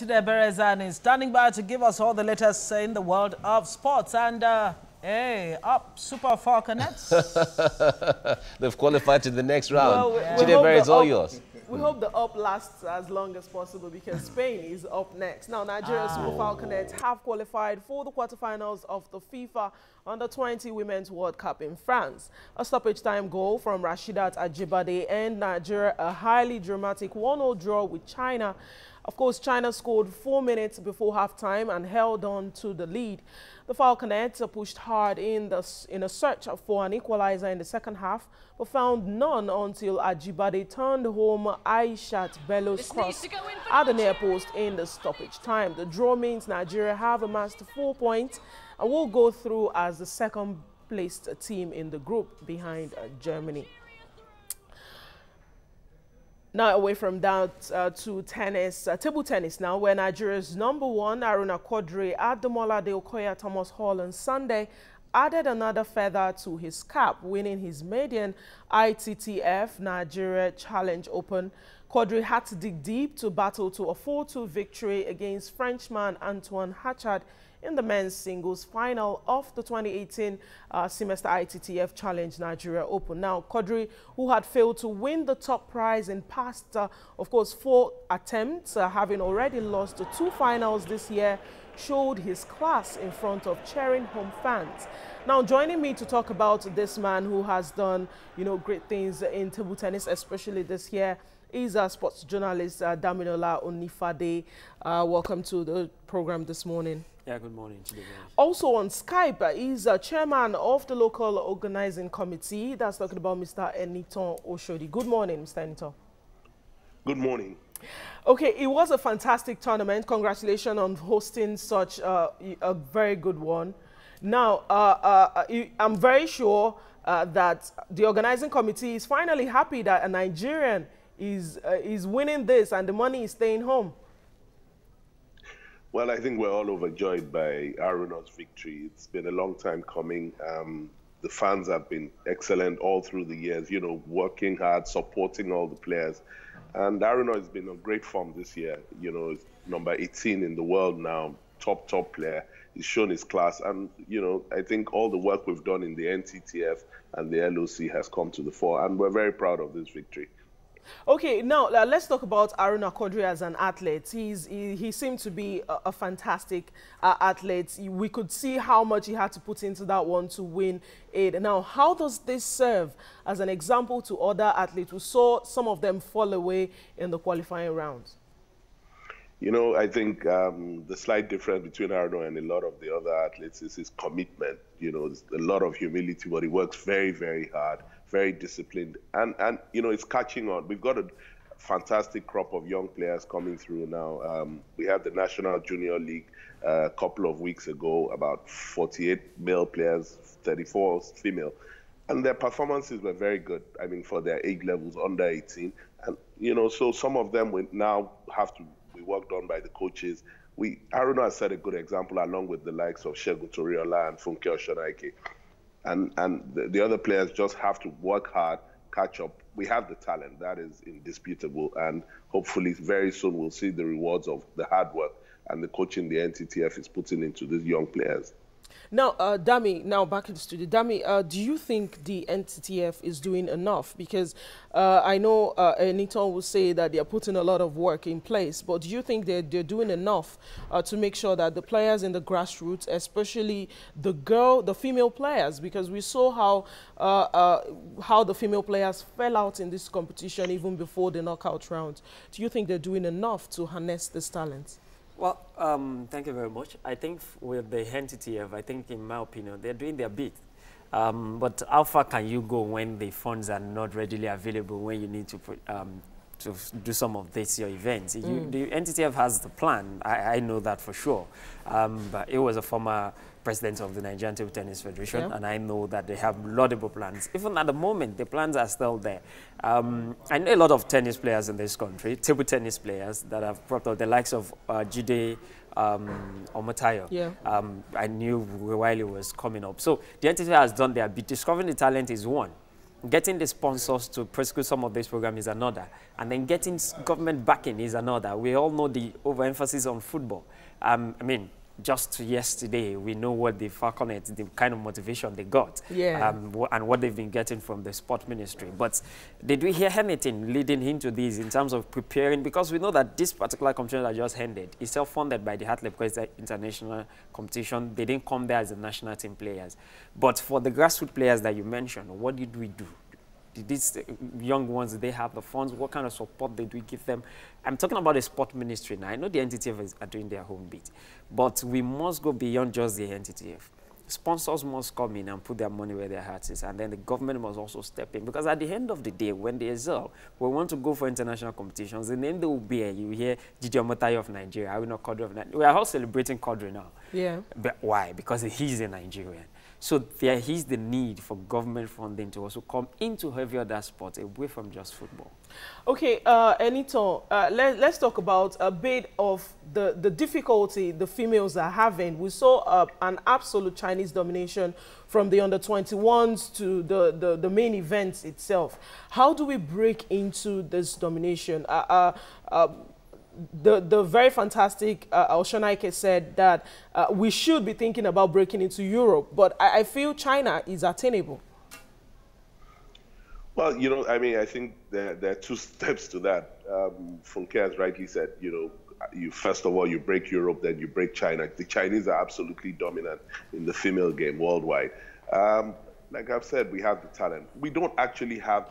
Chide Berezan is standing by to give us all the latest in the world of sports. And, hey, up Super Falconets. They've qualified to the next round. Well, Chide Berez, it's all yours. We hope the up lasts as long as possible because Spain is up next. Now, Nigeria's Super Falconets have qualified for the quarterfinals of the FIFA Under-20 Women's World Cup in France. A stoppage time goal from Rashidat Ajibade and Nigeria a highly dramatic 1-0 draw with China. Of course, China scored 4 minutes before halftime and held on to the lead. The Falconets pushed hard in a search for an equalizer in the second half, but found none until Ajibade turned home Aishat Bello's cross at the near post in the stoppage time. The draw means Nigeria have amassed 4 points and will go through as the second-placed team in the group behind Germany. Now away from that to tennis, table tennis now, where Nigeria's #1 Aruna Quadri at the Mola de Okoya Thomas Hall on Sunday added another feather to his cap, winning his maiden ITTF Nigeria Challenge Open. Quadri had to dig deep to battle to a 4-2 victory against Frenchman Antoine Hachard in the men's singles final of the 2018 semester ITTF Challenge Nigeria Open. Now, Quadri, who had failed to win the top prize in past, of course, 4 attempts, having already lost the 2 finals this year, showed his class in front of cheering home fans. Now, joining me to talk about this man who has done, great things in table tennis, especially this year, is sports journalist Damilola Onifade. Welcome to the program this morning. Yeah, good morning. Also on Skype is chairman of the local organizing committee. That's talking about Mr. Eniton Oshodi. Good morning, Mr. Eniton. Good morning. Okay, it was a fantastic tournament. Congratulations on hosting such a very good one. Now, I'm very sure that the organizing committee is finally happy that a Nigerian is winning this and the money is staying home. Well, I think we're all overjoyed by Aruna's victory. It's been a long time coming. The fans have been excellent all through the years, working hard, supporting all the players. And Aruna has been in great form this year. He's number 18 in the world now, top player. He's shown his class. And, I think all the work we've done in the NTTF and the LOC has come to the fore. And we're very proud of this victory. Okay, now let's talk about Aruna Quadri as an athlete. He seemed to be a fantastic athlete. We could see how much he had to put into that one to win it. Now, how does this serve as an example to other athletes? We saw some of them fall away in the qualifying rounds. I think the slight difference between Aruna and a lot of the other athletes is his commitment. There's a lot of humility, but he works very, very hard, very disciplined. And it's catching on. We've got a fantastic crop of young players coming through now. We had the National Junior League a couple of weeks ago, about 48 male players, 34 female. And their performances were very good, for their age levels, under 18. And, so some of them will now have to be worked on by the coaches. Aruna has set a good example along with the likes of Shegun Toriola and Funke Oshonaike. And the other players just have to work hard, catch up. We have the talent, that is indisputable. And hopefully very soon we'll see the rewards of the hard work and the coaching the NTTF is putting into these young players. Now, Dami, now back in the studio. Dami, do you think the NTTF is doing enough? Because I know Eniton will say that they're putting a lot of work in place, but do you think they're doing enough to make sure that the players in the grassroots, especially the female players, because we saw how the female players fell out in this competition even before the knockout round. Do you think they're doing enough to harness this talent? Well, thank you very much. I think with the NTTF, I think in my opinion, they're doing their bit. But how far can you go when the funds are not readily available when you need to do some of these your events? The NTTF has the plan. I know that for sure. But it was a former president of the Nigerian Table Tennis Federation, and I know that they have laudable plans. Even at the moment, the plans are still there. I know a lot of tennis players in this country, table tennis players, that have brought up the likes of Jide Omotayo. I knew while he was coming up. So the NTTF has done their bit. Discovering the talent is one. Getting the sponsors to prosecute some of these programs is another. And then getting government backing is another. We all know the overemphasis on football. I mean, just yesterday, we know what the Falconets, the kind of motivation they got, and what they've been getting from the sport ministry. But did we hear anything leading into this in terms of preparing? Because we know that this particular competition that just ended is self-funded by the athlete because it's an international competition. They didn't come there as the national team players. But for the grassroots players that you mentioned, what did we do? Did these young ones, did they have the funds? What kind of support did we give them? I'm talking about the sport ministry now. I know the NTTF are doing their home bit, but we must go beyond just the NTTF. Sponsors must come in and put their money where their heart is, and then the government must also step in. Because at the end of the day, when they excel, we want to go for international competitions, and then they will be, you hear Gigi Omotayo of Nigeria, Aruna Quadri of Nigeria. We are all celebrating Quadri now. Yeah. But why? Because he's a Nigerian. So there is the need for government funding to also come into every other sport away from just football. Okay, Enito, let's talk about a bit of the difficulty the females are having. We saw an absolute Chinese domination from the under-21s to the main events itself. How do we break into this domination? The very fantastic Oshonaike said that we should be thinking about breaking into Europe, but I feel China is attainable. Well, you know, I mean, I think there are two steps to that. Funke has rightly said, you know, first of all, you break Europe, then you break China. The Chinese are absolutely dominant in the female game worldwide. Like I've said, we have the talent. We don't actually have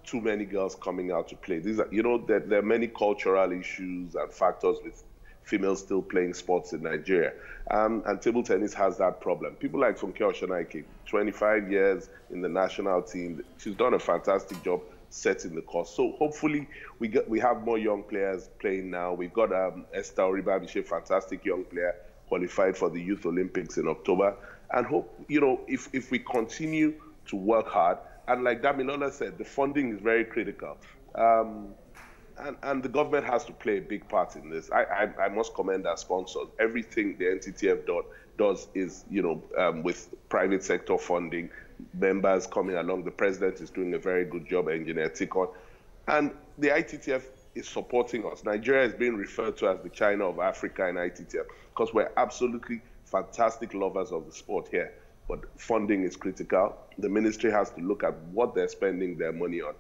too many girls coming out to play. These are, you know, there are many cultural issues and factors with females still playing sports in Nigeria. And table tennis has that problem. People like Funke Oshonaike, 25 years in the national team. She's done a fantastic job setting the course. So hopefully we have more young players playing now. We've got Esther Oribabiche, fantastic young player, qualified for the Youth Olympics in October. And hope, you know, if we continue to work hard, and like Damilola said, the funding is very critical. And the government has to play a big part in this. I must commend our sponsors. Everything the NTTF does is, you know, with private sector funding, members coming along. The president is doing a very good job, Engineer Tikon. And the ITTF is supporting us. Nigeria is being referred to as the China of Africa in ITTF because we're absolutely fantastic lovers of the sport here. But funding is critical. The ministry has to look at what they're spending their money on.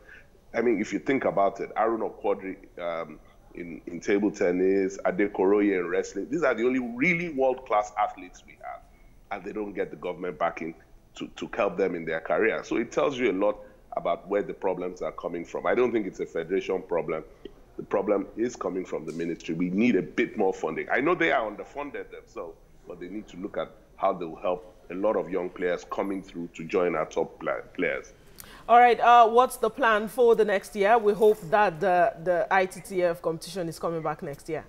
I mean, if you think about it, Aruna Quadri in table tennis, Adekoroye in wrestling, these are the only really world-class athletes we have. And they don't get the government backing to help them in their career. So it tells you a lot about where the problems are coming from. I don't think it's a federation problem. The problem is coming from the ministry. We need a bit more funding. I know they are underfunded themselves, but they need to look at how they will help a lot of young players coming through to join our top players. All right, what's the plan for the next year? We hope that the ITTF competition is coming back next year.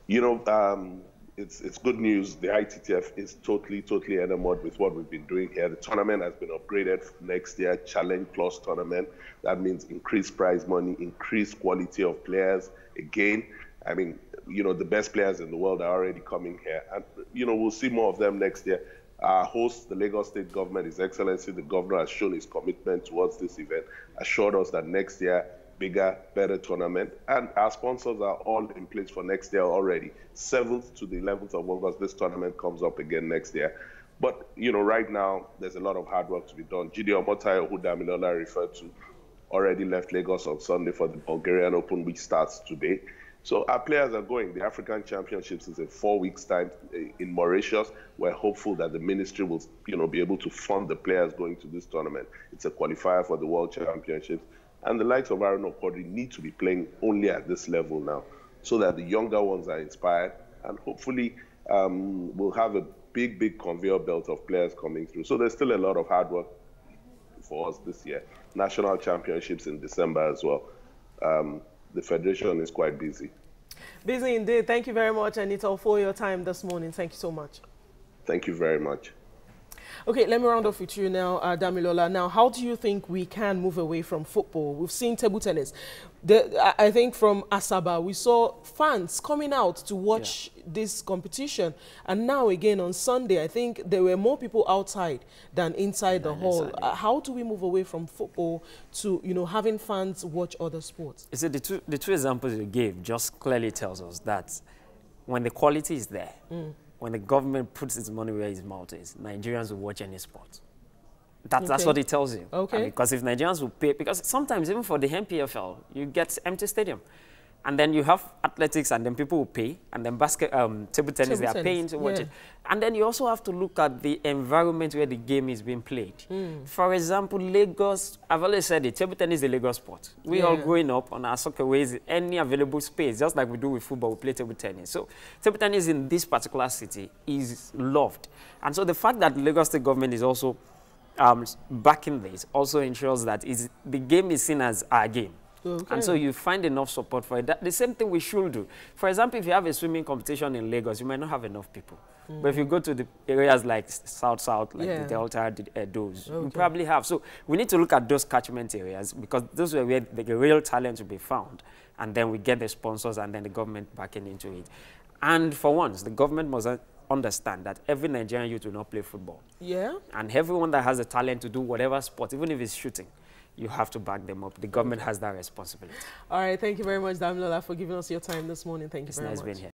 You know, it's good news. The ITTF is totally enamored with what we've been doing here. The tournament has been upgraded for next year, Challenge Plus tournament. That means increased prize money, increased quality of players. Again, I mean, you know, the best players in the world are already coming here. And, you know, we'll see more of them next year. Our host, the Lagos State government, His Excellency, the governor, has shown his commitment towards this event, assured us that next year, bigger, better tournament. And our sponsors are all in place for next year already. 7th to the 11th of August, this tournament comes up again next year. But, you know, right now, there's a lot of hard work to be done. Gigi Omotayo, who Damilola referred to, already left Lagos on Sunday for the Bulgarian Open, which starts today. So our players are going. The African Championships is in 4 weeks' time in Mauritius. We're hopeful that the ministry will, you know, be able to fund the players going to this tournament. It's a qualifier for the World Championships. And the likes of Aruna Quadri need to be playing only at this level now so that the younger ones are inspired. And hopefully we'll have a big conveyor belt of players coming through. So there's still a lot of hard work for us this year. National Championships in December as well. The Federation is quite busy. Busy indeed. Thank you very much, Anita, for your time this morning. Thank you so much. Thank you very much. Okay, let me round off with you now, Damilola. Now, how do you think we can move away from football? We've seen table tennis. I think from Asaba, we saw fans coming out to watch this competition. And now again on Sunday, I think there were more people outside than inside the hall. How do we move away from football to, you know, having fans watch other sports? You see, the two examples you gave just clearly tells us that when the quality is there, when the government puts its money where its mouth is, Nigerians will watch any sport. That's what it tells you. Okay. Because if Nigerians will pay, because sometimes even for the MPFL, you get empty stadium. And then you have athletics, and then people will pay, and then table tennis, they are paying to watch it. And then you also have to look at the environment where the game is being played. For example, Lagos, I've always said it, table tennis is a Lagos sport. We all growing up on our soccer ways, any available space, just like we do with football, we play table tennis. So table tennis in this particular city is loved. And so the fact that Lagos State government is also backing this also ensures that the game is seen as our game. Okay. And so you find enough support for it. The same thing we should do. For example, if you have a swimming competition in Lagos, you might not have enough people. But if you go to the areas like South, like the Delta, those, you probably have. So we need to look at those catchment areas, because those are where the real talent will be found. And then we get the sponsors and then the government backing into it. And for once, the government must understand that every Nigerian youth will not play football. Yeah. And everyone that has the talent to do whatever sport, even if it's shooting, you have to back them up. The government has that responsibility. All right. Thank you very much, Damilola, for giving us your time this morning. Thank you very much. It's nice being here.